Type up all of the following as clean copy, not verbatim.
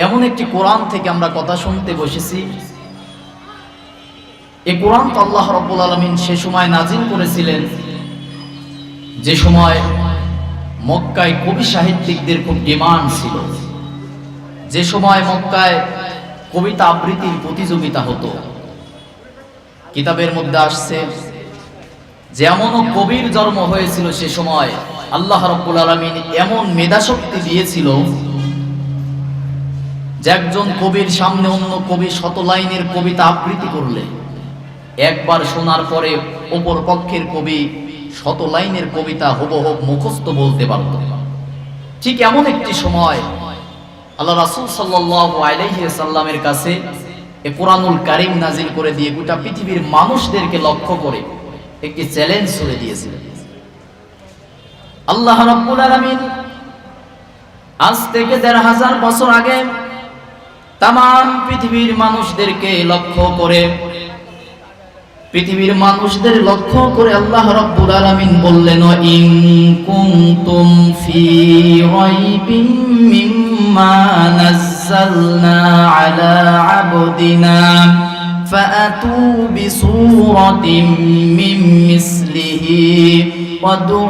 এমন একটি কোরআন থেকে আমরা কথা শুনতে বসেছি। এই কোরআন তো আল্লাহ রাব্বুল আলামিন সে সময় নাজিল করেছিলেন যে সময় মক্কায় কবি সাহিত্যিকদের খুব ডিমান্ড ছিল, যে সময় মক্কায় কবিতা আবৃত্তির প্রতিযোগিতা হতো। কিতাবের মধ্যে আসছে যে এমনও কবির জন্ম হয়েছিল সে সময় আল্লাহ রাব্বুল আলামিন এমন মেধাশক্তি দিয়েছিল যে একজন কবির সামনে অন্য কবি শত লাইনের কবিতা আবৃত্তি করলে একবার শোনার পরে অপর পক্ষের কবি শত লাইনের কবিতা হুবহু মুখস্থ বলতে পারত। ঠিক এমন একটি সময় আল্লাহ রাসূল সাল্লাল্লাহু আলাইহি ওয়াসাল্লামের কাছে এই কোরআনুল কারীম নাজিল করে দিয়ে গোটা পৃথিবীর মানুষদেরকে লক্ষ্য করে একটি চ্যালেঞ্জ ছুড়ে দিয়েছিলেন। আল্লাহ রাব্বুল আলামিন আজ থেকে ১৫০০ বছর আগে তামাম পৃথিবীর মানুষদেরকে লক্ষ্য করে আল্লাহ রাব্বুল আলামিন বললেন, ইন কুনতুম ফি রাইবিন মিম্মা নাযালনা আলা আবদিনা ফাআতু বিসূরাতিন মিন মিসলিহি ওয়াদউ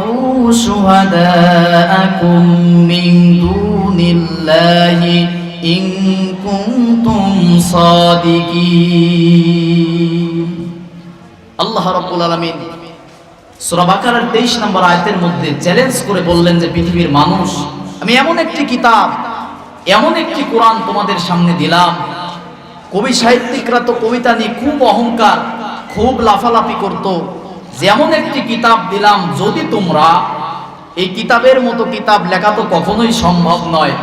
শুহাদাআকুম মিন দুনিল্লাহি ইন কুনতুম সাদিকিন। আল্লাহ রাব্বুল আলামিন সূরা বাকারার ২৩ নম্বর আয়াতের মধ্যে চ্যালেঞ্জ করে বললেন যে পৃথিবীর মানুষ, আমি এমন একটি কিতাব, এমন একটি কোরআন তোমাদের সামনে দিলাম। কবি সাহিত্যিকরা তো কবিতা নিয়ে খুব অহংকার, খুব লাফালাফি করত, যেমন একটি কিতাব দিলাম, যদি তোমরা এই কিতাবের মতো কিতাব লেখা তো কখনোই সম্ভব নয়,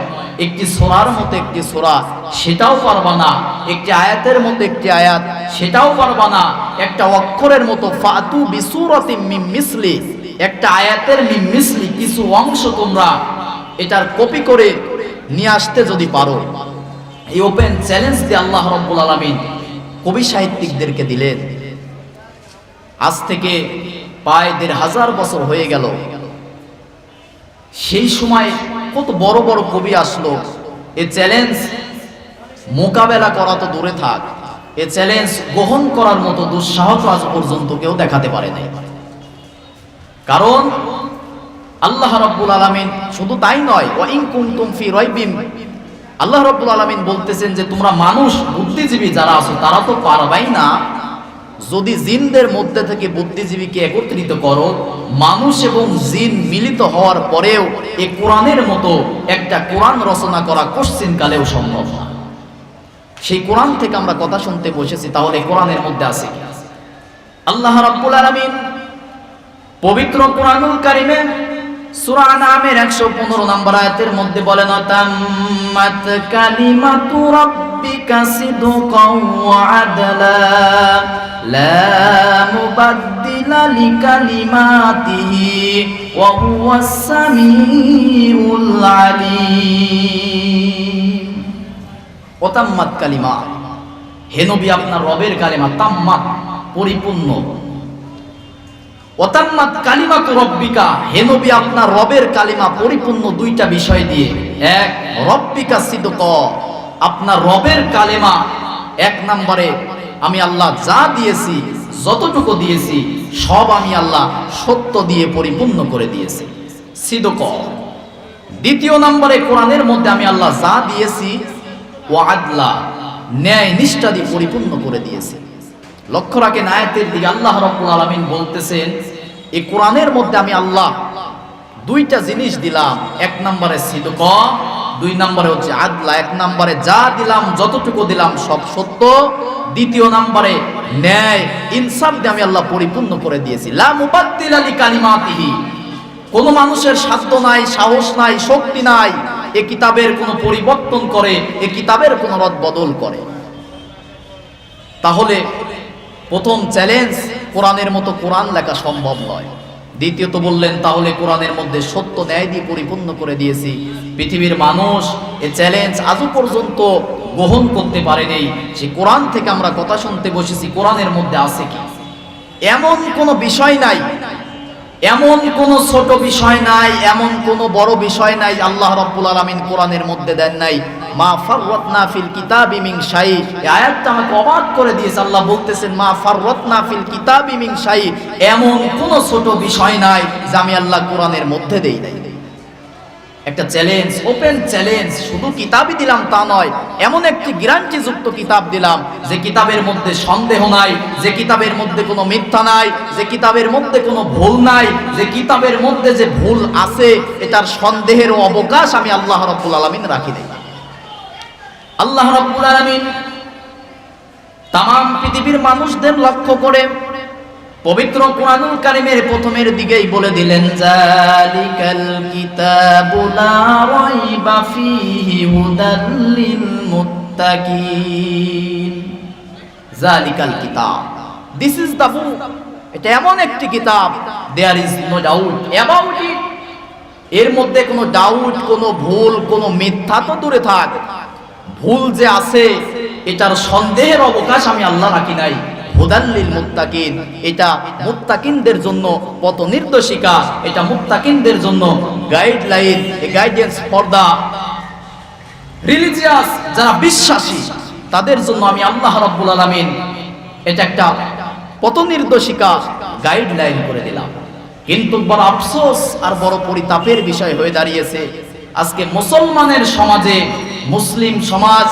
একটি সূরার মতো একটি সূরা সেটাও পারবা না, একটি আয়াতের মতো একটি আয়াত সেটাও পারবা না, একটা অক্ষরের মতো ফাতু বিসূরাতিন মিন মিসলি, একটা আয়াতের মিন মিসলি কিছু অংশ তোমরা এটার কপি করে নিয়ে আসতে যদি পারো। এই ওপেন চ্যালেঞ্জ দিয়ে আল্লাহ রাব্বুল আলামিন কবি সাহিত্যিকদেরকে দিলেন। আজ থেকে প্রায় ১৫০০ বছর হয়ে গেল। সেই সময় কত বড় বড় কবি আসলো, এই চ্যালেঞ্জ মোকাবেলা করা তো দূরে থাক, এই চ্যালেঞ্জ গ্রহণ করার মতো দুঃসাহস আজ পর্যন্ত কেউ দেখাতে পারে নাই। কারণ আল্লাহ রাব্বুল আলামিন শুধু তাই নয়, ওয়া ইন কুনতুম ফি রাইবিন, আল্লাহ রাব্বুল আলামিন বলতেছেন যে তোমরা মানুষ বুদ্ধিজীবী যারা আছো তারা তো পারবাই না, যদি জিনদের মধ্যে থেকে বুদ্ধিজীবীকে একত্রিত করো, মানুষ এবং জিন মিলিত হওয়ার পরেও এই কোরআনের মতো একটা কোরআন রচনা করা কোশ্চিন কালেও সম্ভব না। সেই কোরআন থেকে আমরা কথা শুনতে বসেছি, তাহলে কোরআনের মধ্যে আছে কি? আল্লাহ রাব্বুল আলামিন পবিত্র কোরআনুল কারীমে সূরা আনআমের ১১৫ নম্বর আয়াতের মধ্যে বলেন, তাম্মাত কালিমাতু রাব্বিকা সিদকাও ওয়া আদলা লা মুবাদদিলা লিকালিমাতিহি ওয়া হুয়াস সামিউল আলিম। ওতাম্মাত কালিমা, হে নবী আপনার রবের কালিমা, তাম্মাত পরিপূর্ণ, ওতাম্মাত কালিমাতু রব্বিকা, হে নবী আপনার রবের কালিমা পরিপূর্ণ দুইটা বিষয় দিয়ে। এক, রব্বিকা সিদক, আপনার রবের কালিমা এক নম্বরে আমি আল্লাহ যা দিয়েছি, যতটুকু দিয়েছি সব আমি আল্লাহ সত্য দিয়ে পরিপূর্ণ করে দিয়েছি, সিদক। দ্বিতীয় নম্বরে কোরআনের মধ্যে আমি আল্লাহ যা দিয়েছি ও আদলা, ন্যায় নিষ্ঠা দিয়ে পরিপূর্ণ করে দিয়েছি। লক্ষ্য রাখেন আয়াতের দিকে, আল্লাহ রাব্বুল আলামিন বলতেছেন এই কোরআনের মধ্যে আমি আল্লাহ দুইটা জিনিস দিলাম, এক নম্বরে সিদক, দুই নম্বরে হচ্ছে আদলা। এক নম্বরে যা দিলাম, যতটুকু দিলাম সব সত্য, দ্বিতীয় নম্বরে ন্যায় ইনসাফ দিয়ে আমি আল্লাহ পরিপূর্ণ করে দিয়েছি। লা মুবাদদিলা লিকালিমাতিহি, কোন মানুষের সাধ্য নাই, সাহস নাই, শক্তি নাই এই কিতাবের কোনো পরিবর্তন করে, এই কিতাবের কোনো রদ বদল করে। তাহলে প্রথম চ্যালেঞ্জ, কোরআনের মতো কোরআন লেখা সম্ভব নয়। দ্বিতীয়ত বললেন তাহলে কোরআনের মধ্যে সত্য ন্যায় দিয়ে পরিপূর্ণ করে দিয়েছি। পৃথিবীর মানুষ এই চ্যালেঞ্জ আজও পর্যন্ত গ্রহণ করতে পারেনি। সে কোরআন থেকে আমরা কথা শুনতে বসেছি, কোরআনের মধ্যে আছে কি? এমন কোনো বিষয় নাই এমন কোন ছোট বিষয় নাই, এমন কোন বড় বিষয় নাই আল্লাহ রাব্বুল আলামিন কোরআনের মধ্যে দেন নাই মা ফাররাতনা ফিল কিতাবি মিন শাই। এই আয়াতটা আমাকে অবাক করে দিয়েছে। আল্লাহ বলতেছেন মা ফাররাতনা ফিল কিতাবি মিন শাই, এমন কোন ছোট বিষয় নাই যা আমি আল্লাহ কোরআনের মধ্যে দেই নাই। একটা চ্যালেঞ্জ, ওপেন চ্যালেঞ্জ। শুধু কিতাবই দিলাম তা নয়, এমন একটি গ্যারান্টি যুক্ত কিতাব দিলাম যে কিতাবের মধ্যে সন্দেহ নাই, যে কিতাবের মধ্যে কোনো মিথ্যা নাই, যে কিতাবের মধ্যে কোনো ভুল নাই, যে কিতাবের মধ্যে যে ভুল আছে এটার সন্দেহেরও অবকাশ আমি আল্লাহ রাব্বুল আলামিন রাখি দেই। আল্লাহ রাব্বুল আলামিন তামাম পৃথিবীর মানুষদের লক্ষ্য করে পবিত্র কুরআনুল কারীমের প্রথমের দিকেই বলে দিলেন জালিকাল কিতাবু লা রাইবা ফীহি হুদাল লিল মুত্তাকিন। জালিকাল কিতাব, দিস ইজ দ্য বুক। এটা এমন একটি কিতাব, there is no doubt about it. এর মধ্যে কোনো ডাউট, কোনো ভুল, কোনো মিথ্যা তো দূরে থাক, ভুল যে আছে এটার সন্দেহের অবকাশ আমি আল্লাহ রাখি নাই। হুদাল্লিল মুত্তাকিন, এটা মুত্তাকিনদের জন্য পথ নির্দেশিকা, এটা মুত্তাকিনদের জন্য guideline, guidance for the religious, যারা বিশ্বাসী তাদের জন্য আমি আল্লাহ রাব্বুল আলামিন এটা একটা পথ নির্দেশিকা, গাইডলাইন করে দিলাম। কিন্তু বড় আফসোস আর বড় পরিতাপের বিষয় হয়ে দাঁড়িয়েছে আজকে মুসলমানের সমাজে, মুসলিম সমাজ,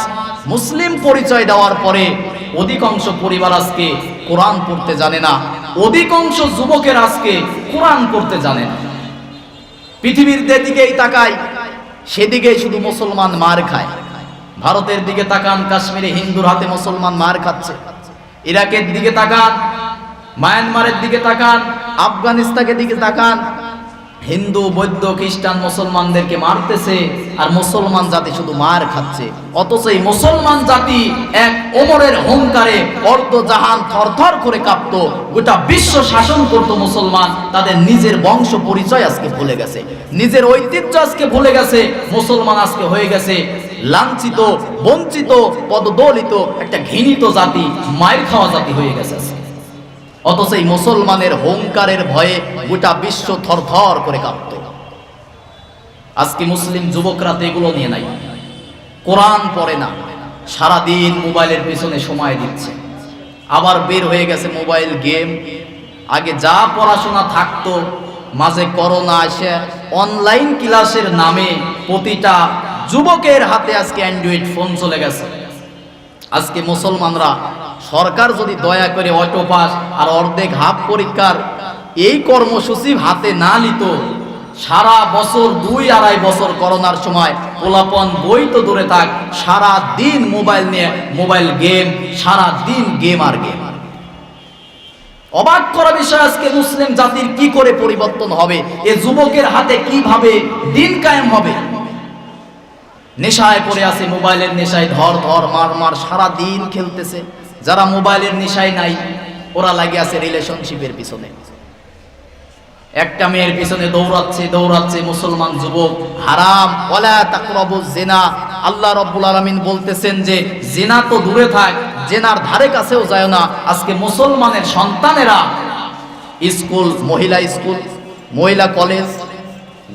মুসলিম পরিচয় দেওয়ার পরে অধিকাংশ পরিবার আজকে কোরআন পড়তে জানে না, অধিকাংশ যুবকের আজকে কোরআন পড়তে জানে না। পৃথিবীর যেদিকেই তাকাই সেদিকেই শুধু মুসলমান মার খায়। ভারতের দিকে তাকান, কাশ্মীরে হিন্দুর হাতে মুসলমান মার খাচ্ছে। ইরাকের দিকে তাকান, মায়ানমারের দিকে তাকান, আফগানিস্তানের দিকে তাকান, হিন্দু, বৌদ্ধ, খ্রিস্টান মুসলমানদেরকে মারতেছে আর মুসলমান জাতি শুধু মার খাচ্ছে। অথচ এই মুসলমান জাতি এক ওমরের হুঙ্কারে অর্ধ জাহান থরথর করে কাঁপত, গোটা বিশ্ব শাসন করত মুসলমান। তাদের নিজের বংশ পরিচয় আজকে ভুলে গেছে, নিজের ঐতিহ্য আজকে ভুলে গেছে। মুসলমান আজকে হয়ে গেছে লাঞ্ছিত, বঞ্চিত, পদদলিত, একটা ঘৃণিত জাতি, মায়ের খাওয়া জাতি হয়ে গেছে। অথচ এই মুসলমানের হুঙ্কারের ভয়ে গোটা বিশ্ব থরথর করে কাঁপত। আজকে মুসলিম যুবকরা তো এগুলো নিয়ে নাই, কোরআন পড়ে না, সারাদিন মোবাইলের পিছনে সময় দিচ্ছে। আবার বের হয়ে গেছে মোবাইল গেম। আগে যা পড়াশোনা থাকতো, মাঝে করোনা এসে অনলাইন ক্লাসের নামে প্রতিটা যুবকের হাতে আজকে অ্যান্ড্রয়েড ফোন চলে গেছে। আজকে মুসলমানরা, সরকার যদি দয়া করে অটো পাস আর অর্ধেক হাফ পরীক্ষার এই কর্মসূচি হাতে না নিত, সারা বছর 2-2.5 বছর করোনার সময় পোলাপন বই তো দূরে থাক, সারা দিন মোবাইল নিয়ে মোবাইল গেম, সারা দিন গেম আর গেম। অবাক করা বিষয়, আজকে মুসলিম জাতির কি করে পরিবর্তন হবে? এ যুবকের হাতে কিভাবে দিন কায়েম হবে? নেশায় পড়ে আছে, মোবাইলের নেশায় ধর ধর মার মার সারা দিন খেলতেছে। যারা মোবাইলের নেশায় নাই ওরা লাগে আছে রিলেশনশিপের পিছনে, একটা মেয়ের পিছনে দৌড়াচ্ছে দৌড়াচ্ছে মুসলমান যুবক। হারাম, ওয়ালা তাকরাবুজ জিনা। আল্লাহ রাব্বুল আলামিন বলতেছেন যে জিনা তো দূরে থাক, জিনার ধারে কাছেও যায় না। আজকে মুসলমানের সন্তানেরা স্কুল, মহিলা কলেজ,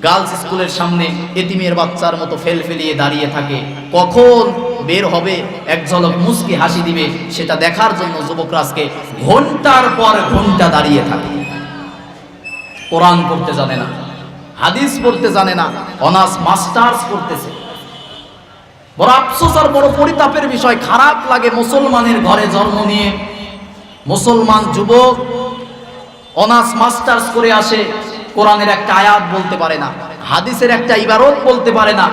গার্লস স্কুলের সামনে এতিমের বাচ্চার মতো ফেলিয়ে দাঁড়িয়ে থাকে। কখন বের হবে, এক ঝলক মুস্কি হাসি দিবে, সেটা দেখার জন্য যুবকরা আজকে ঘন্টার পর ঘন্টা দাঁড়িয়ে থাকে। কোরআন পড়তে জানে না, হাদিস পড়তে জানে না, অনার্স মাস্টার্স করতেছে। বড় আফসোস আর বড় পরিতাপের বিষয়, খারাপ লাগে মুসলমানের ঘরে জন্ম নিয়ে মুসলমান যুবক অনার্স মাস্টার্স করে আসে, কোরআনের একটা আয়াত বলতে পারে না, হাদিসের একটা ইবারত বলতে পারে না,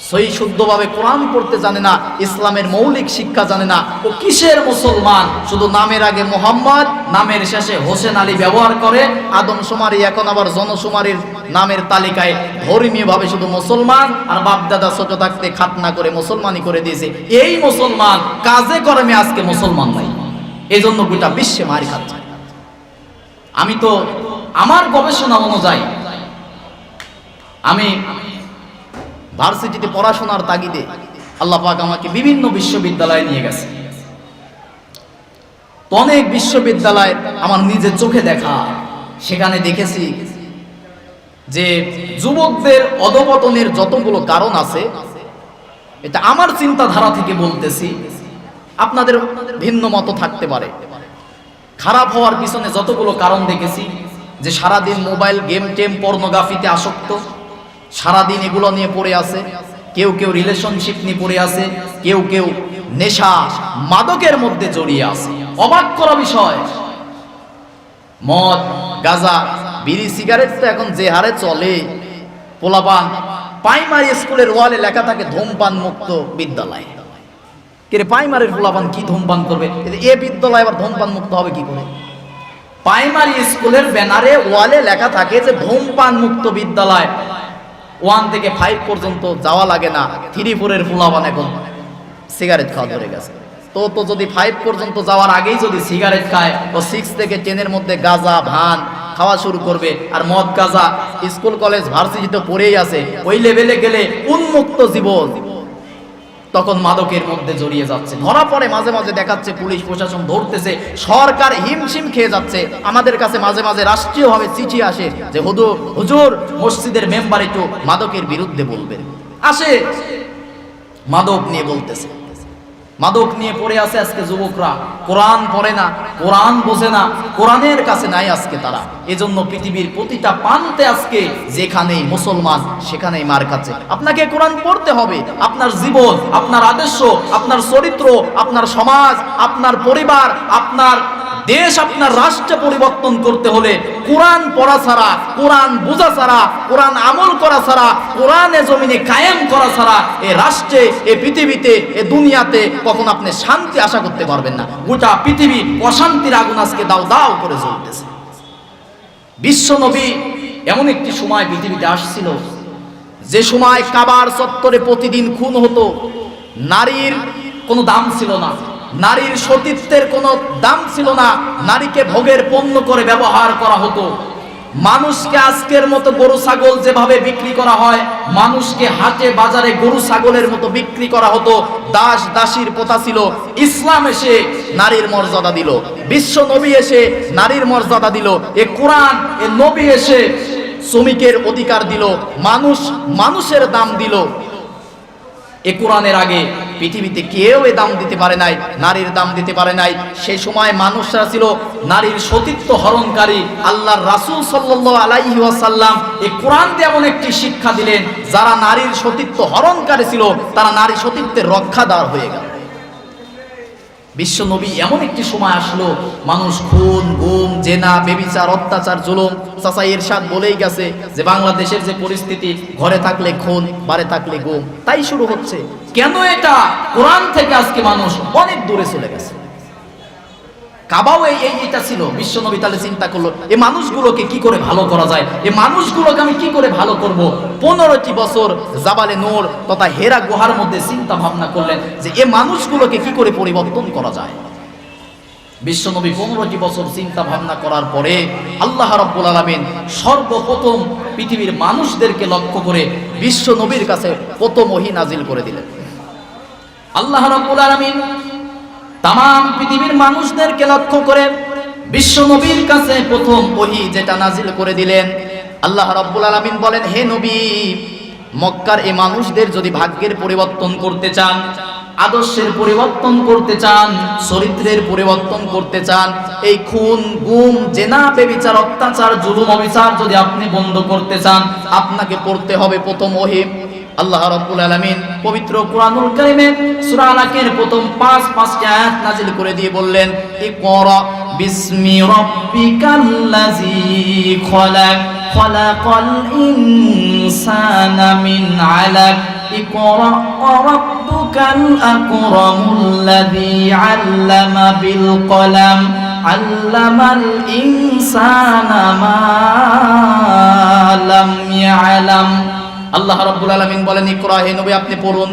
সহি শুদ্ধভাবে কোরআন পড়তে জানে না, ইসলামের মৌলিক শিক্ষা জানে না। ও কিসের মুসলমান? শুধু নামের আগে মোহাম্মদ, নামের শেষে হোসেন আলী ব্যবহার করে। আদমশুমারি, এখন আবার জনশুমারির নামের তালিকায় ধর্মীয়ভাবে শুধু মুসলমান, আর বাপদাদা ছোট থাকতে খাতনা করে মুসলমানি করে দিয়েছে। এই মুসলমান কাজে কর্মে আজকে মুসলমান নাই, এই জন্য গোটা বিশ্বে মারি খাচ্ছে। আমি তো আমার গবেষণা অনুযায়ী, আমি ভার্সিটিতে পড়াশোনার তাগিদে আল্লাহ পাক আমাকে বিভিন্ন বিশ্ববিদ্যালয়ে নিয়ে গেছে। তো অনেক বিশ্ববিদ্যালয় আমার নিজের চোখে দেখা, সেখানে দেখেছি যে যুবকদের অধপতনের যতগুলো কারণ আছে, এটা আমার চিন্তাধারা থেকে বলতেছি, আপনাদের ভিন্ন মত থাকতে পারে। খারাপ হওয়ার পিছনে যতগুলো কারণ দেখেছি, যে সারাদিন মোবাইল গেম টেম পর্নোগ্রাফিতে আসক্ত, সারাদিন এগুলো নিয়ে পড়ে আছে, কেউ কেউ রিলেশনশিপ নিয়ে পড়ে আছে, কেউ কেউ নেশা মাদকের মধ্যে জড়িয়ে আছে। অবাক করা বিষয়, মদ গাঁজা বিড়ি সিগারেট তো এখন যে হারে চলে, পোলাপান প্রাইমারি স্কুলের ওয়ালে লেখা থাকে ধূমপান মুক্ত বিদ্যালয়। কে প্রাইমারির পোলাপান কি ধূমপান করবে? এ বিদ্যালয় আবার ধূমপান মুক্ত হবে কি করে? প্রাইমারি স্কুলের ব্যানারে ওয়ালে লেখা থাকে যে ধূমপান মুক্ত বিদ্যালয়, 1 থেকে 5 পর্যন্ত যাওয়া লাগে না। 3-4 পোলাপান এখন সিগারেট খাওয়া ধরে গেছে। তো যদি 5 পর্যন্ত যাওয়ার আগেই যদি সিগারেট খায়, ও 6 থেকে 10-এর মধ্যে গাঁজা ভান খাওয়া শুরু করবে। আর মদ গাঁজা স্কুল কলেজ ভার্সিটিতে পড়েই আছে, ওই লেভেলে গেলে উন্মুক্ত জীবন, তখন মাদকের মধ্যে জড়িয়ে যাচ্ছে। ধরা পড়ে, মাঝে মাঝে দেখাচ্ছে পুলিশ প্রশাসন ধরতেছে, সরকার হিমশিম খেয়ে যাচ্ছে। আমাদের কাছে মাঝে মাঝে রাষ্ট্রীয়ভাবে চিঠি আসে যে হুজুর মসজিদের মেম্বার একটু মাদকের বিরুদ্ধে বলবেন। আসে মাদক নিয়ে বলতেছে, মাদক নিয়ে পড়ে আছে আজকে যুবকরা। কোরআন পড়ে না, কোরআন বোঝে না, কোরআনের কাছে নাই আজকে তারা। এজন্য পৃথিবীর প্রতিটা প্রান্তে আজকে যেখানেই মুসলমান সেখানেই মার খাচ্ছে। আপনাকে কোরআন পড়তে হবে। আপনার জীবন, আপনার আদর্শ, আপনার চরিত্র, আপনার সমাজ, আপনার পরিবার, আপনার দেশ, আপনার রাষ্ট্র পরিবর্তন করতে হলে কোরআন পড়া ছাড়া, কোরআন বোঝা ছাড়া, কোরআন আমল করা ছাড়া, কোরআনে জমিনে কায়েম করা ছাড়া এ রাষ্ট্রে, এ পৃথিবীতে, এ দুনিয়াতে কখন আপনি শান্তি আশা করতে পারবেন না। গোটা পৃথিবী অশান্তির আগুন আজকে দাও দাও করে জ্বলতেছে। বিশ্ব নবী এমন একটি সময় পৃথিবীতে আসছিল, যে সময় কাবার চত্বরে প্রতিদিন খুন হতো। নারীর কোনো দাম ছিল না, নারীর সতীত্বের কোনো দাম ছিল না, নারীকে ভোগের পণ্য করে ব্যবহার করা হতো। মানুষকে আজকের মতো গরু ছাগল যেভাবে বিক্রি করা হয়, মানুষকে হাটে বাজারে গরু ছাগলের মতো বিক্রি করা হতো। দাস দাসীর প্রথা ছিল। ইসলাম এসে নারীর মর্যাদা দিল, বিশ্ব নবী এসে নারীর মর্যাদা দিল, এ কোরআন, এ নবী এসে শ্রমিকের অধিকার দিল, মানুষের দাম দিল। এ কোরআনের আগে পৃথিবীতে কেউ এ দাম দিতে পারে নাই, নারীর দাম দিতে পারে নাই। সেই সময় মানুষরা ছিল নারীর সতীত্ব হরণকারী। আল্লাহর রাসূল সাল্লাল্লাহু আলাইহি ওয়াসাল্লাম এই কোরআন দিয়ে এমন একটি শিক্ষা দিলেন, যারা নারীর সতীত্ব হরণকারী ছিল তারা নারী সতীত্বের রক্ষাদার হয়ে গেল। বিশ্ব নবী এমন একটি সময় আসলো, মানুষ খুন গুম জেনা বেবিচার অত্যাচার জুলুম। চাচা ইরশাদ বলেই গেছে যে বাংলাদেশের যে পরিস্থিতি, ঘরে থাকলে খুন, বাইরে থাকলে গুম, তাই শুরু হচ্ছে। কেন? এটা কোরআন থেকে আজকে মানুষ অনেক দূরে চলে গেছে। কাবাও এইটা ছিল। বিশ্ব নবী তাহলে চিন্তা করলো, এই মানুষগুলোকে কি করে ভালো করা যায়, এই মানুষগুলোকে আমি কি করে ভালো করব। 15টি বছর জাবালে নূর তথা হেরা গুহার মধ্যে চিন্তা ভাবনা করলেন যে এই মানুষগুলোকে কি করে পরিবর্তন করা যায়। বিশ্ব নবী 15টি বছর চিন্তা ভাবনা করার পরে আল্লাহ রাব্বুল আলামিন সর্বপ্রথম পৃথিবীর মানুষদেরকে লক্ষ্য করে বিশ্ব নবীর কাছে প্রথম ওহী নাজিল করে দিলেন। আল্লাহ রাব্বুল আলামিন তাম পৃথিবীর মানুষদেরকে লক্ষ্য করে বিশ্ব নবীর কাছে প্রথম ওহী যেটা নাজিল করে দিলেন, আল্লাহ রাব্বুল আলামিন বলেন, হে নবী, মক্কার এই মানুষদের যদি ভাগ্যের পরিবর্তন করতে চান, আদর্শের পরিবর্তন করতে চান, চরিত্রের পরিবর্তন করতে চান, এই খুন গুম জেনা বেবিচার অত্যাচার জুলুম অবিচার যদি আপনি বন্ধ করতে চান, আপনাকে পড়তে হবে প্রথম ওহী। আল্লাহ রাব্বুল আলামিন পবিত্র কোরআনুল কারীমে সূরা আলাকের প্রথম 5টি আয়াত নাজিল করে দিয়ে বললেন, ইকরা বিসমি রাব্বিকাল্লাযী খলাক খলাকাল ইনসানা মিন আলাক ইকরা রাব্বুকাল আকরামুল্লাযী আল্লামা বিল কলাম আল্লামাল ইনসানা মা লাম ইয়ালাম। আল্লাহ রাব্বুল আলামিন বলেন, ইকরা, হে নবী আপনি পড়ুন,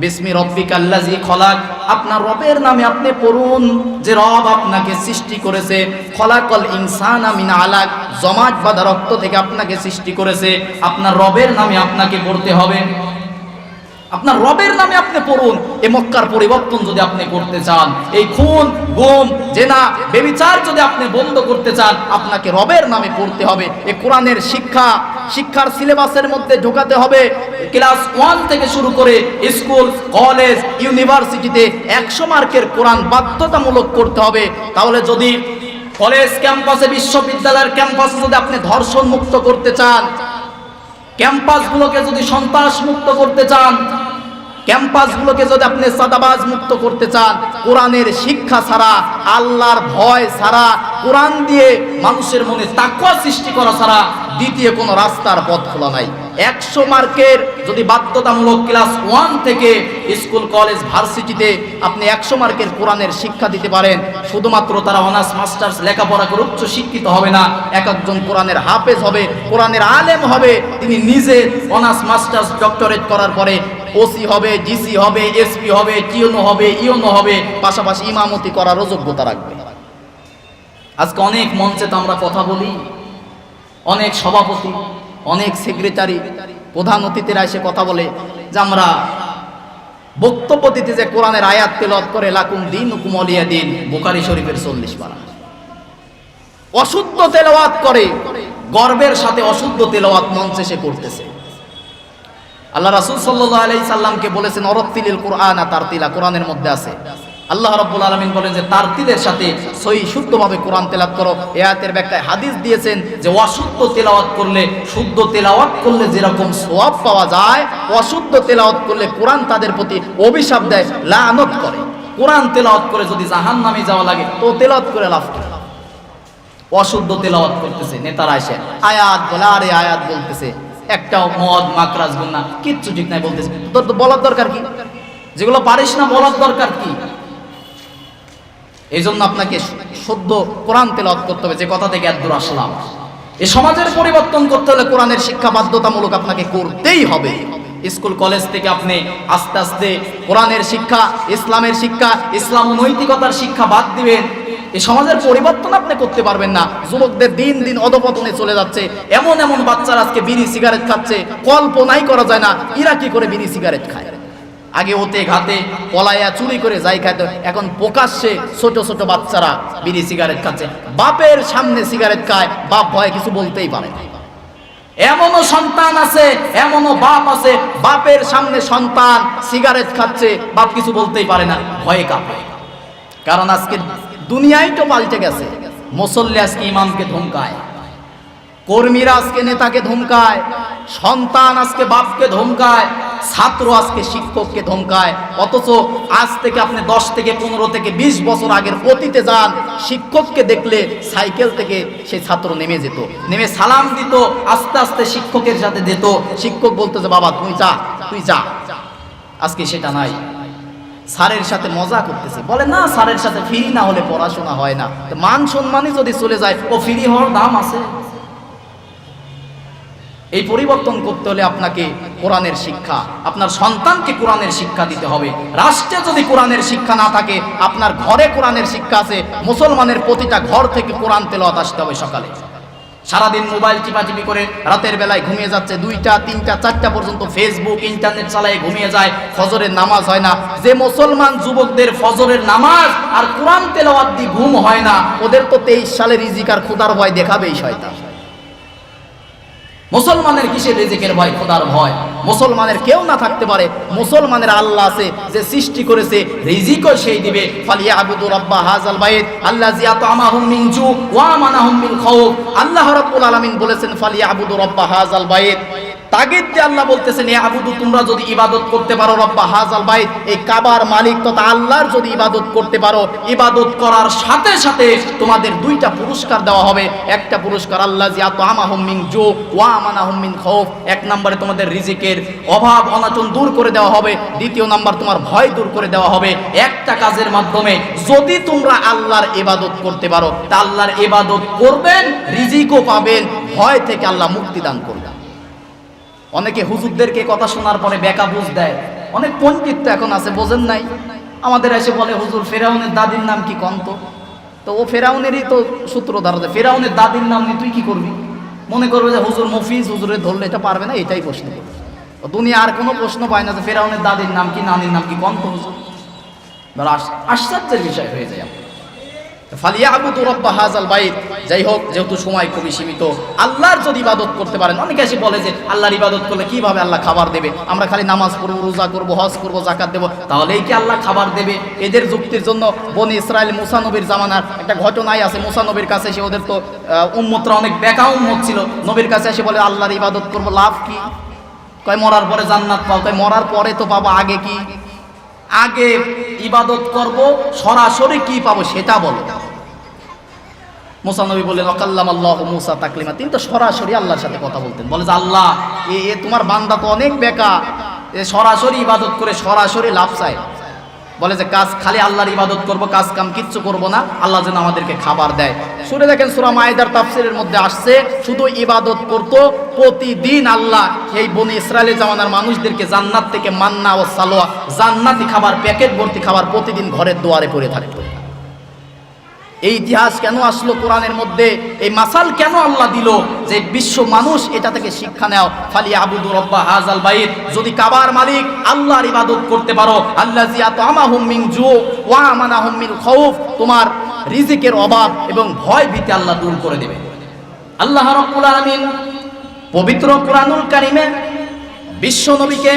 বিসমি রাব্বিকাল্লাযী খলাক, আপনার রবের নামে আপনি পড়ুন, যে রব আপনাকে সৃষ্টি করেছে। খলাকাল ইনসানা মিন আলাক, জমাট বাঁধা রক্ত থেকে আপনাকে সৃষ্টি করেছে। আপনার রবের নামে আপনাকে পড়তে হবে। আপনার রবের নামে আপনি পড়ুন। এই মক্কার পরিবর্তন যদি আপনি করতে চান, এই খুন গুম জেনা ব্যভিচার যদি আপনি বন্ধ করতে চান, আপনাকে রবের নামে পড়তে হবে। এই কোরআনের শিক্ষার সিলেবাসের মধ্যে ঢোকাতে হবে। ক্লাস 1 থেকে শুরু করে স্কুল কলেজ ইউনিভার্সিটিতে 100 মার্কের কোরআন বাধ্যতামূলক করতে হবে। তাহলে যদি কলেজ ক্যাম্পাসে বিশ্ববিদ্যালয়ের ক্যাম্পাসে যদি আপনি ধর্ষণ মুক্ত করতে চান, ক্যাম্পাসগুলোকে যদি সন্ত্রাস মুক্ত করতে চান, ক্যাম্পাসগুলোকে যদি আপনি সাদাবাজ মুক্ত করতে চান, কোরআনের শিক্ষা ছাড়া, আল্লাহর ভয় ছাড়া, কোরআন দিয়ে মানুষের মনে তাকওয়া সৃষ্টি করা ছাড়া দ্বিতীয় কোনো রাস্তার পথ খোলা নাই। 100 মার্কের যদি বাধ্যতামূলক ক্লাস 1 থেকে স্কুল কলেজ ভার্সিটিতে আপনি 100 মার্কের কোরআনের শিক্ষা দিতে পারেন, শুধুমাত্র তারা অনার্স মাস্টার্স লেখাপড়া করে উচ্চ শিক্ষিত হবে না, এক একজন কোরআনের হাফেজ হবে, কোরআনের আলেম হবে। তিনি নিজে অনার্স মাস্টার্স ডক্টরেট করার পরে ওসি হবে, ডিসি হবে, এসপি হবে, টিওনো হবে, ইওনো হবে, পাশাপাশি ইমামতি করারও যোগ্যতা রাখবে। আজকে অনেক মঞ্চে তো আমরা কথা বলি, অনেক সভাপতি, অনেক সেক্রেটারি, প্রধান অতিথিরা এসে কথা বলে যে আমরা বক্তব্য দিতে যে কোরআনের আয়াত তেলাওয়াত করে লাকুম দীনুকুম ওয়ালিয়া দিন, বুখারী শরীফের 40 পারা অশুদ্ধ তেলাওয়াত করে, গর্বের সাথে অশুদ্ধ তেলাওয়াত মঞ্চে সে করতেছে। আল্লাহ রাসূল সাল্লাল্লাহু আলাইহি সাল্লামকে বলেছেন অরতিলিল কুরআনা তারতিলা, কোরআনের মধ্যে আছে। আল্লাহ রাব্বুল আলামিন বলেন যে তারতিলের সাথে সহি শুদ্ধভাবে কোরআন তেলাওয়াত করো। এই আয়াতের ব্যাখ্যায় হাদিস দিয়েছেন যে অশুদ্ধ তেলাওয়াত করলে, শুদ্ধ তেলাওয়াত করলে যেরকম সওয়াব পাওয়া যায়, অশুদ্ধ তেলাওয়াত করলে কোরআন তাদের প্রতি অভিশাপ দেয়, লানত করে। কোরআন তেলাওয়াত করে যদি জাহান্নামে যাওয়া লাগে তো তেলাওয়াত করে লাভ কি? অশুদ্ধ তেলাওয়াত করতেছে নেতারা এসে আয়াত বলে, আরে আয়াত বলতেছে, একটাও মদ মাকরাজ গুনাহ কিচ্ছু ঠিক নাই বলতেছে। তোর তো বলার দরকার কি? যেগুলো পারিস না বলার দরকার কি? এই জন্য আপনাকে শুদ্ধ কোরআন তেলাওয়াত করতে হবে। যে কথা থেকে এত দূর আসলাম, এই সমাজের পরিবর্তন করতে হলে কোরআনের শিক্ষা বাধ্যতামূলক আপনাকে করতেই হবে। স্কুল কলেজ থেকে আপনি আস্তে আস্তে কোরআনের শিক্ষা, ইসলামের শিক্ষা, ইসলাম ও নৈতিকতার শিক্ষা বাদ দিবেন, এই সমাজের পরিবর্তন আপনি করতে পারবেন না। যুবকদের দিন দিন অধপতনে চলে যাচ্ছে। এমন এমন বাচ্চারা আজকে বিড়ি সিগারেট খাচ্ছে, কল্পনাই করা যায় না এরা কি করে বিড়ি সিগারেট খায়। আগে ওতে ঘাতে পলায়া চুরি করে যাই খাইতো, এখন প্রকাশ্যে ছোট ছোট বাচ্চারা বিড়ি সিগারেট খাচ্ছে। বাপের সামনে সিগারেট খায়, বাপ ভয়ে কিছু বলতেই পারে না। এমনও সন্তান আছে, এমনও বাপ আছে, বাপের সামনে সন্তান সিগারেট খাচ্ছে, বাপ কিছু বলতেই পারে না, ভয়ে কাঁপে। কারণ আজকে দুনিয়াই তো পাল্টে গেছে। মুসল্লি আজকে ইমামকে ধমকায়, কর্মীরা আজকে নেতাকে ধমকায়, সন্তান আজকে বাপকে ধমকায়, ছাত্র আজকে শিক্ষককে ধমকায়। অথচ আজ থেকে আপনি 10 থেকে 15 থেকে 20 বছর আগের অতীতে যান, শিক্ষককে দেখলে সাইকেল থেকে সেই ছাত্র নেমে যেত, নেমে সালাম দিত, আস্তে আস্তে শিক্ষকের সাথে যেত। শিক্ষক বলতো যে বাবা তুই যা, তুই যা। আজকে সেটা নাই। স্যারের সাথে মজা করতেছে, বলে না স্যারের সাথে ফ্রি না হলে পড়াশোনা হয় না। মান সম্মানই যদি চলে যায়, ও ফ্রি হওয়ার দাম আছে? এই পরিবর্তন করতে হলে আপনাকে কোরআনের শিক্ষা, আপনার সন্তানকে কোরআনের শিক্ষা দিতে হবে। রাষ্ট্রে যদি কোরআনের শিক্ষা না থাকে, আপনার ঘরে কোরআনের শিক্ষা আছে। মুসলমানের প্রতিটা ঘর থেকে কোরআন তেলাওয়াত আসতে হবে। সকালে সারাদিন মোবাইল টিপাটিপি করে রাতের বেলায় ঘুমিয়ে যাচ্ছে, 2টা 3টা 4টা পর্যন্ত ফেসবুক ইন্টারনেট চালায় ঘুমিয়ে যায়, ফজরের নামাজ হয় না। যে মুসলমান যুবকদের ফজরের নামাজ আর কোরআন তেলাওয়াত দিয়ে ঘুম হয় না, ওদের তো 23 সালে রিজিক আর খোদার ভয় দেখাবেই শয়তান। মুসলমানের কিসের রিজিকের ভয়, খোদার ভয়? মুসলমানের কেউ না থাকতে পারে, মুসলমানের আল্লাহ আছে যে সৃষ্টি করেছে, রিজিকও সেই দিবে। ফালিয়াবুদু রাব্বা হাযাল বাইত আল্লাযী আত'আমাহুম মিন জু ওয়া আমানাহুম মিন খাউফ। আল্লাহ রাব্বুল আলামিন বলেছেন ফালিয়াবুদু রাব্বা হাযাল বাইত। তাগিদ দিয়ে আল্লাহ বলতেছেন এ আবুদু, তোমরা যদি ইবাদত করতে পারো রব্বা হাযাল বাইত, এই কাবার মালিক তথা আল্লাহর যদি ইবাদত করতে পারো, ইবাদত করার সাথে সাথে তোমাদের 2টা পুরস্কার দেওয়া হবে। একটা পুরস্কার আল্লাযী আত'আমাহুম মিন জু ওয়া আমানাহুম মিন খাউফ, 1 নম্বরে তোমাদের রিজিকের অভাব অনাটন দূর করে দেওয়া হবে। 2য় নাম্বার তোমার ভয় দূর করে দেওয়া হবে। একটা কাজের মাধ্যমে যদি তোমরা আল্লাহর ইবাদত করতে পারো, তা আল্লাহর ইবাদত করবেন, রিজিকও পাবেন, ভয় থেকে আল্লাহ মুক্তি দান করবেন। অনেকে হুজুরদেরকে কথা শোনার পরে বেকা বুঝ দেয়। অনেক পণ্ডিত তো এখন আছে, বোঝেন নাই। আমাদের এসে বলে হুজুর ফেরাউনের দাদির নাম কি কন্ত? তো ও ফেরাউনেরই তো সূত্রধার। ফেরাউনের দাদির নাম নিয়ে তুই কি করবি? মনে করবে যে হুজুর মফিজ, হুজুরে ধরলে এটা পারবে না, এটাই প্রশ্ন করবে। দুনিয়া আর কোনো প্রশ্ন পায় না যে ফেরাউনের দাদির নাম কি নানির নাম কি, কোন তো হুজুর, আশ্চর্যের বিষয় হয়ে যায়। ফালিয়াবুদু রাব্ব হাযাল বাইত। যাই হোক, যেহেতু সময় খুবই সীমিত, আল্লাহর যদি ইবাদত করতে পারেন, অনেকে এসে বলে যে আল্লাহর ইবাদত করলে কিভাবে আল্লাহ খাবার দেবে, আমরা খালি নামাজ পড়বো, রোজা করবো, হজ করবো, যাকাত দেবো, তাহলেই কি আল্লাহ খাবার দেবে? এদের যুক্তির জন্য বনি ইসরাইল মুসা নবীর জামানার একটা ঘটনাই আছে। মুসা নবীর কাছে এসে, ওদের তো উম্মতরা অনেক বেকা উম্মত ছিল, নবীর কাছে এসে বলে আল্লাহর ইবাদত করবো, লাভ কি? কয় মরার পরে জান্নাত পাও। কয় মরার পরে তো পাবো, আগে কি? আগে ইবাদত করব, সরাসরি কি পাবো সেটা বলো। মুসা নবী বললেন ওয়াকাল্লামাল্লাহু মুসা তাকলিমা, তিনি তো সরাসরি আল্লাহর সাথে কথা বলতেন। বলে যে আল্লাহ, এ তোমার বান্দা তো অনেক বেকা, এ সরাসরি ইবাদত করে সরাসরি লাভ চায়। বলে যে কাজ খালি আল্লাহর ইবাদত করব, কাজ কাম কিচ্ছু করব না, আল্লাহ যেন আমাদেরকে খাবার দেয়। শুনে দেখেন সূরা মাইদার তাফসীরের মধ্যে আসছে, শুধু ইবাদত করতো প্রতিদিন আল্লাহ এই বনি ইসরায়েলের জামানার মানুষদেরকে জান্নাত থেকে মান্না ও সালোয়া, জান্নাতি খাবার, প্যাকেট ভর্তি খাবার প্রতিদিন ঘরের দুয়ারে পড়ে থাকতো। এই ইতিহাস কেন আসলো কোরআনের মধ্যে? এই মাসাল কেন আল্লাহ দিল যে বিশ্ব মানুষ এটা থেকে শিক্ষা নাও। ফালিয়াবুদু রাব্ব হাযাল বাইত, যদি কাবার মালিক আল্লাহর ইবাদত করতে পারো, আল্লাযী আত'আমাহুম মিন জু' ওয়া আমানাহুম মিন খাউফ, তোমার রিজিকের অভাব এবং ভয় ভীতি আল্লাহ দূর করে দেবে। আল্লাহ রাব্বুল আলামিন পবিত্র কোরআনুল কারীমে বিশ্ব নবীকে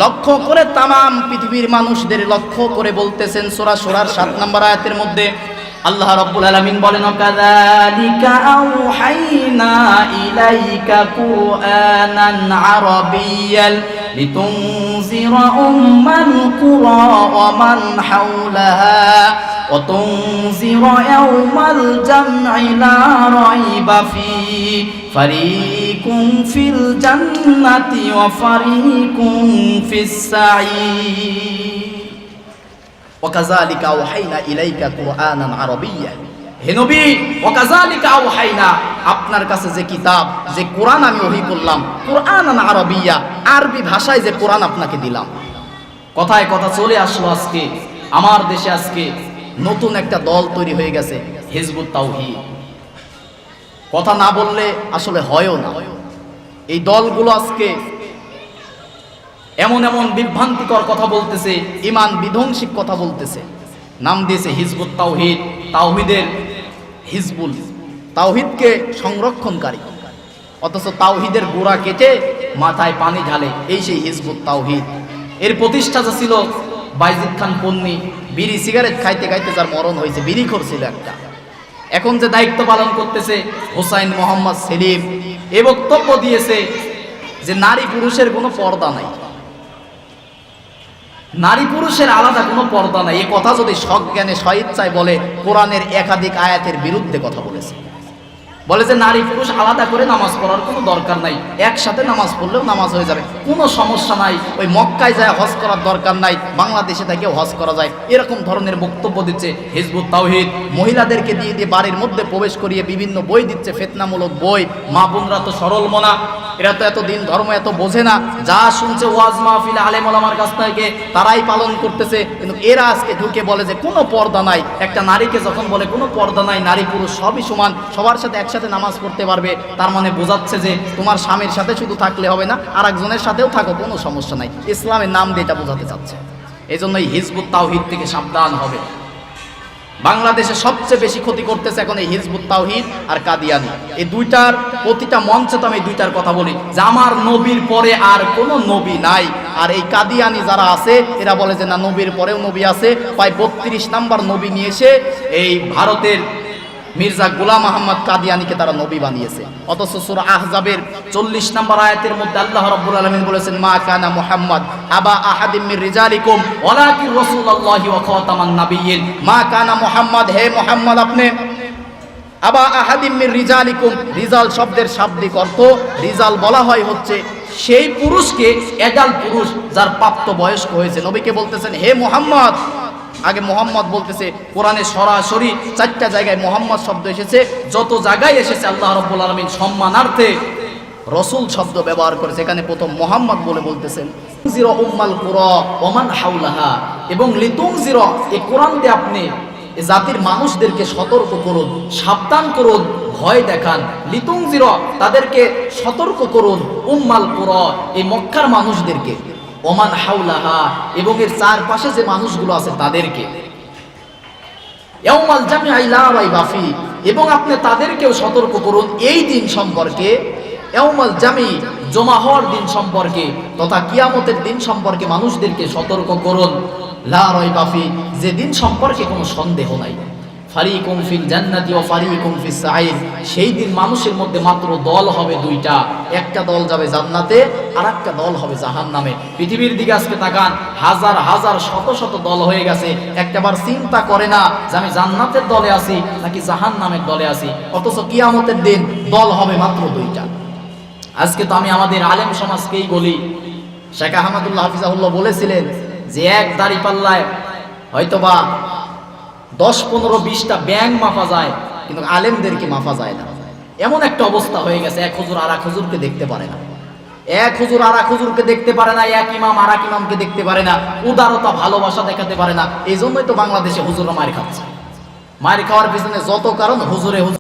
লক্ষ্য করে, তামাম পৃথিবীর মানুষদের লক্ষ্য করে বলতেছেন সূরা শুরার 7 নম্বর আয়াতের মধ্যে আল্লাহ রাব্বুল আলামিন বলেন কাযালিকা আওহাইনা ইলাইকা কুরআনান আরাবিয়্যান লিতুনজিরা উম্মাল কুরা ওয়া মান হাওলাহা ওয়া তুনজিরা ইয়াওমাল জাম'i লা রাইবা ফীহি ফারীকুন ফিল জান্নাতি ওয়া ফারীকুন ফিস সাঈর। ওয়াকাযালিকা আওহাইনা ইলাইকা কুরআনান আরাবিয়্যা, হে নবী, ওয়াকাযালিকা আওহাইনা, আপনার কাছে যে কিতাব, যে কোরআন আমি ওহী করলাম, কুরআনান আরাবিয়্যা, আরবি ভাষায় যে কোরআন আপনাকে দিলাম। কথায় কথা চলে আসলো আজকে আমার দেশে, আজকে নতুন একটা দল তৈরি হয়ে গেছে, হিজবুত তাওহীদ। কথা না বললে আসলে হয়ও না। এই দলগুলো আজকে এমন এমন বিভ্রান্তিকর কথা বলতেছে, ঈমান বিধ্বংসী কথা বলতেছে, নাম দিয়েছে হিজবুত তাওহীদ। তাওহীদের হিজবুল, তাওহীদকে সংরক্ষণকারী, অথচ তাওহীদের গোড়া কেটে মাথায় পানি ঢালে, এই সেই হিজবুত তাওহীদ। এর প্রতিষ্ঠা ছিল বাইজিদ খান পন্নী, বিড়ি সিগারেট খাইতে খাইতে যার মরণ হয়েছে, বিড়িখোর ছিল একটা। এখন যে দায়িত্ব পালন করতেছে হোসাইন মোহাম্মদ সেলিম, এ বক্তব্য দিয়েছে যে নারী পুরুষের কোনো পর্দা নাই, নারী পুরুষের আলাদা কোনো পর্দা নাই। এ কথা যদি সজ্ঞানে স্বইচ্ছায় বলে, কোরআনের একাধিক আয়াতের বিরুদ্ধে কথা বলেছে। বলে যে নারী পুরুষ আলাদা করে নামাজ পড়ার কোনো দরকার নাই, একসাথে নামাজ পড়লেও নামাজ হয়ে যাবে, কোনো সমস্যা নাই, ওই মক্কায় যায় হজ করার দরকার নাই, বাংলাদেশে থেকেও হজ করা যায়, এরকম ধরনের বক্তব্য দিচ্ছে হিজবুত তাওহীদ। মহিলাদেরকে দিয়ে দিয়ে বাড়ির মধ্যে প্রবেশ করিয়ে বিভিন্ন বই দিচ্ছে, ফিতনামূলক বই। মা বোনরা তো সরল মনা, এরা তো এত দিন ধর্ম এত বোঝে না, যা শুনছে ওয়াজ মাহফিল আলেম ওলামার কাছ থেকে তারাই পালন করতেছে। কিন্তু এরা আজকে ঢুকে বলে যে কোনো পর্দা নাই। একটা নারীকে যখন বলে কোনো পর্দা নাই, নারী পুরুষ সবই সমান, সবার সাথে একসাথে নামাজ পড়তে পারবে, তার মানে বোঝাচ্ছে যে তোমার স্বামীর সাথে শুধু থাকলে হবে না, আর একজনের সাথেও থাকো, কোনো সমস্যা নাই। ইসলামের নাম দিয়ে এটা বোঝাতে চাচ্ছে। এই জন্য এই হিজবুত তাওহীদ থেকে সাবধান হবে। বাংলাদেশে সবচেয়ে বেশি ক্ষতি করতেছে এখন এই হিজবুত তাওহীদ আর কাদিয়ানি। এই দুইটার প্রতিটা মঞ্চে তো আমি দুইটার কথা বলি যে আমার নবীর পরে আর কোনো নবী নাই। আর এই কাদিয়ানি যারা আছে এরা বলে যে না, নবীর পরেও নবী আছে। প্রায় 32 নাম্বার নবী নিয়ে এসে এই ভারতের মির্জা গোলাম আহমদ কাদিয়ানিকে তারা নবী বানিয়েছে। অথচ সূরা আহজাবের 40 নম্বর আয়াতের মধ্যে আল্লাহ রাব্বুল আলামিন বলেছেন মা কানা মুহাম্মদ আবা আহাদিম মির রিজালিকুম ওয়ালাকিন রাসূলুল্লাহি ওয়া খাতামান নাবিয়্যিন। মা কানা মুহাম্মদ, হে মুহাম্মদ আপনি, আবা আহাদিম মির রিজালিকুম, রিজাল শব্দের শাব্দিক অর্থ, রিজাল বলা হয় হচ্ছে সেই পুরুষকে, এডাল পুরুষ যার প্রাপ্ত বয়স্ক হয়েছে। নবীকে বলতেছেন হে মুহাম্মদ, আগে মোহাম্মদ বলতেছে। কোরআনে সরাসরি 4টা জায়গায় মোহাম্মদ শব্দ এসেছে, যত জায়গায় এসেছে আল্লাহ রাব্বুল আলামিন সম্মানার্থে রসুল শব্দ ব্যবহার করেছে। এখানে প্রথম মোহাম্মদ বলে বলতেছেন জিরা উম্মাল কুরা ওয়া মান হাওলাহা, এবং লিতুনজিরা, এই কোরআন দিয়ে আপনি জাতির মানুষদেরকে সতর্ক করুন, সাবধান করুন, ভয় দেখান, লিতুনজির তাদেরকে সতর্ক করুন, উম্মাল কুরা এই মক্কার মানুষদেরকে, ওমান হাওলাহা এবং এর চারপাশে যে মানুষগুলো আছে তাদেরকে, ইয়াউমাল জামিআ লা রাইবা ফি এবং আপনি তাদেরকেও সতর্ক করুন এই দিন সম্পর্কে, ইয়াউমাল জামি জমা হওয়ার দিন সম্পর্কে তথা কিয়ামতের দিন সম্পর্কে মানুষদেরকে সতর্ক করুন, লা রাইবা ফি যে দিন সম্পর্কে কোনো সন্দেহ নাই, ফারিকুম ফিল জান্নাতি ওয়া ফারিকুম ফিস সাঈর সেই দিন মানুষের মধ্যে মাত্র দল হবে দুইটা, একটা দল যাবে জান্নাতে আর একটা দল হবে জাহান্নামে। পৃথিবীর দিকে আজকে তাকান, হাজার হাজার শত শত দল হয়ে গেছে, একটাবার চিন্তা করে না যে আমি জান্নাতের দলে আছি নাকি জাহান্নামের দলে আছি, অথচ কিয়ামতের দিন দল হবে মাত্র দুইটা। আজকে তো আমি আমাদের আলেম সমাজকেই বলি, শেখ আহমদুল্লাহ হাফিজাহুল্লাহ বলেছিলেন যে এক দাড়ি পাল্লায় হয়তোবা 10-15-20টা ব্যাঙ মাপা যায়, কিন্তু আলেমদেরকে মাপা যায় না। এমন একটা অবস্থা হয়ে গেছে, এক হুজুর আর এক হুজুরকে দেখতে পারে না, এক হুজুর আর এক হুজুরকে দেখতে পারে না, এক ইমাম আর এক ইমামকে দেখতে পারে না, উদারতা ভালোবাসা দেখাতে পারে না। এই জন্যই তো বাংলাদেশে হুজুররা মার খাচ্ছে। মার খাওয়ার পিছনে যত কারণ হুজুরে